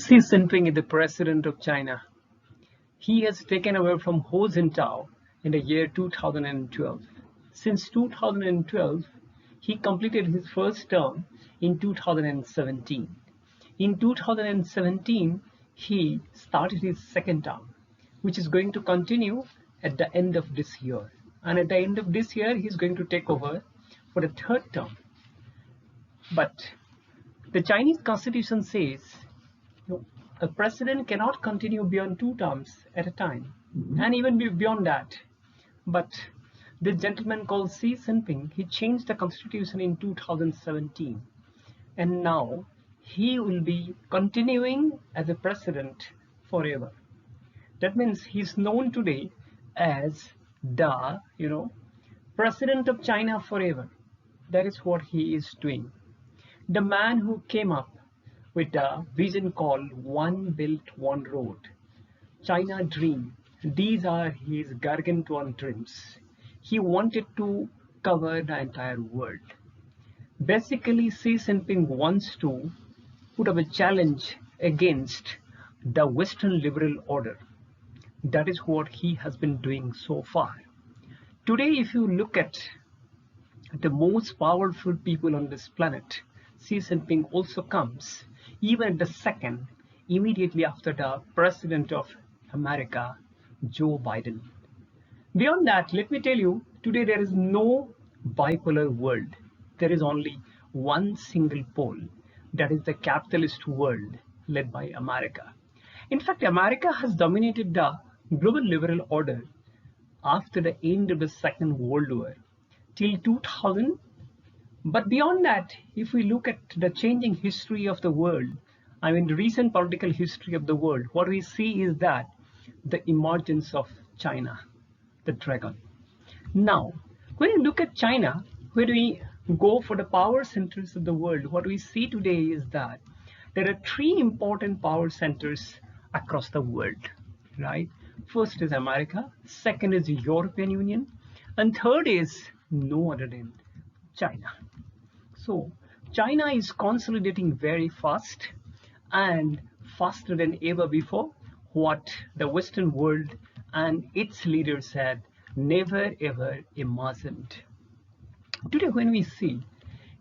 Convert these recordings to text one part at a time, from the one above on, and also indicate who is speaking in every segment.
Speaker 1: Xi Jinping is the president of China. He has taken over from Hu Jintao in the year 2012. Since 2012, he completed his first term in 2017. In 2017, he started his second term, which is going to continue at the end of this year. And at the end of this year, he's going to take over for the third term. But the Chinese constitution says a president cannot continue beyond 2 terms at a time, and even beyond that. But the gentleman called Xi Jinping, he changed the constitution in 2017, and now he will be continuing as a president forever. That means he's known today as the president of China forever. That is what he is doing. The man who came up with a vision called One Belt, One Road, China Dream. These are his gargantuan dreams. He wanted to cover the entire world. Basically, Xi Jinping wants to put up a challenge against the Western liberal order. That is what he has been doing so far. Today, if you look at the most powerful people on this planet, Xi Jinping also comes even at the second, immediately after the President of America, Joe Biden. Beyond that, let me tell you, today there is no bipolar world. There is only one single pole. That is the capitalist world led by America. In fact, America has dominated the global liberal order after the end of the Second World War till 2000. But beyond that, if we look at the changing history of the world, I mean the recent political history of the world, what we see is that the emergence of China, the dragon. Now, when you look at China, when we go for the power centers of the world, what we see today is that there are 3 important power centers across the world, right? First is America, second is the European Union, and third is no other than China. So China is consolidating very fast and faster than ever before, what the Western world and its leaders had never ever imagined. Today, when we see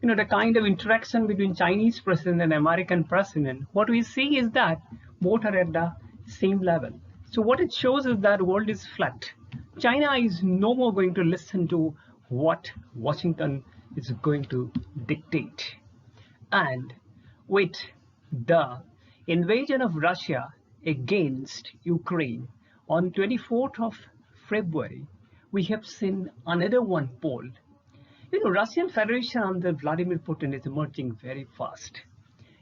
Speaker 1: the kind of interaction between Chinese president and American president, what we see is that both are at the same level. So what it shows is that the world is flat. China is no more going to listen to what Washington is going to dictate. And with the invasion of Russia against Ukraine on 24th of February, we have seen another one pole. Russian Federation under Vladimir Putin is emerging very fast.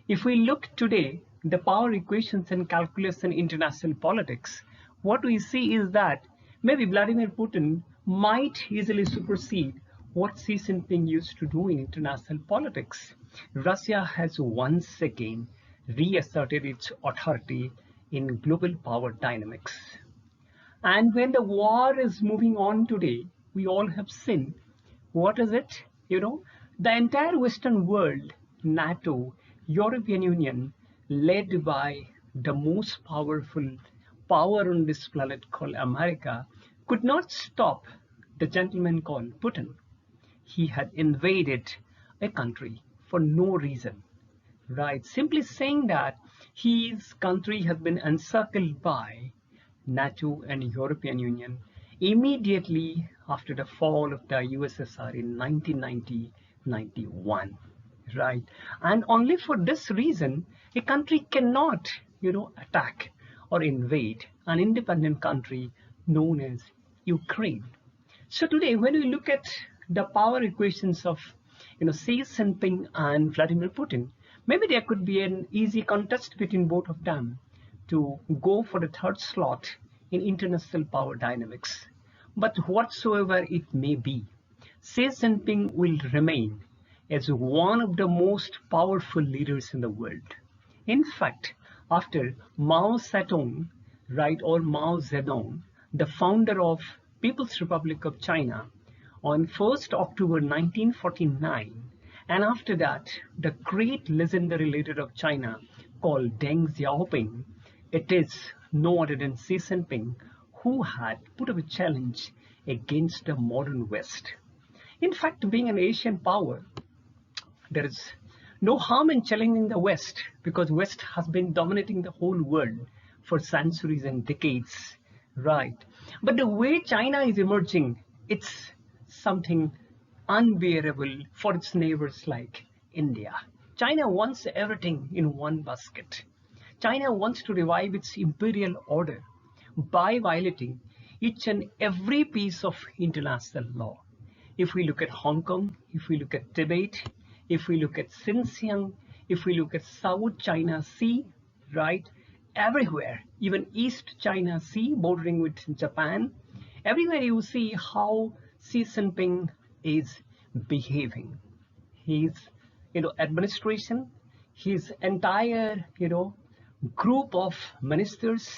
Speaker 1: If we look today, the power equations and calculus in international politics, what we see is that maybe Vladimir Putin might easily supersede what Xi Jinping used to do in international politics. Russia has once again reasserted its authority in global power dynamics. And when the war is moving on today, we all have seen, what is it? The entire Western world, NATO, European Union, led by the most powerful power on this planet called America, could not stop the gentleman called Putin. He had invaded a country for no reason, right? Simply saying that his country has been encircled by NATO and European Union immediately after the fall of the USSR in 1990-91, right? And only for this reason, a country cannot, attack or invade an independent country known as Ukraine. So today, when we look at the power equations of Xi Jinping and Vladimir Putin, maybe there could be an easy contest between both of them to go for the third slot in international power dynamics. But whatsoever it may be, Xi Jinping will remain as one of the most powerful leaders in the world. In fact, after Mao Zedong, right, or Mao Zedong, the founder of People's Republic of China, on 1st October 1949, and after that, the great legendary leader of China, called Deng Xiaoping, it is no other than Xi Jinping who had put up a challenge against the modern West. In fact, being an Asian power, there is no harm in challenging the West because West has been dominating the whole world for centuries and decades, right? But the way China is emerging, it's something unbearable for its neighbors like India. China wants everything in one basket. China wants to revive its imperial order by violating each and every piece of international law. If we look at Hong Kong, if we look at Tibet, if we look at Xinjiang, if we look at South China Sea, right? Everywhere, even East China Sea bordering with Japan, everywhere you see how Xi Jinping is behaving. His, administration, his entire, group of ministers,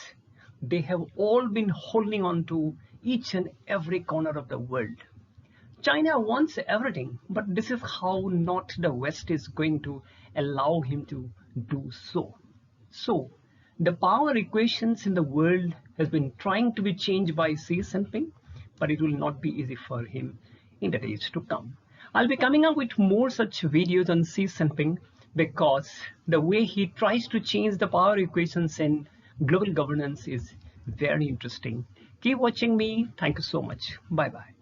Speaker 1: they have all been holding on to each and every corner of the world. China wants everything, but this is how not the West is going to allow him to do so. So, the power equations in the world has been trying to be changed by Xi Jinping, but it will not be easy for him in the days to come. I'll be coming up with more such videos on Xi Jinping because the way he tries to change the power equations in global governance is very interesting. Keep watching me. Thank you so much. Bye-bye.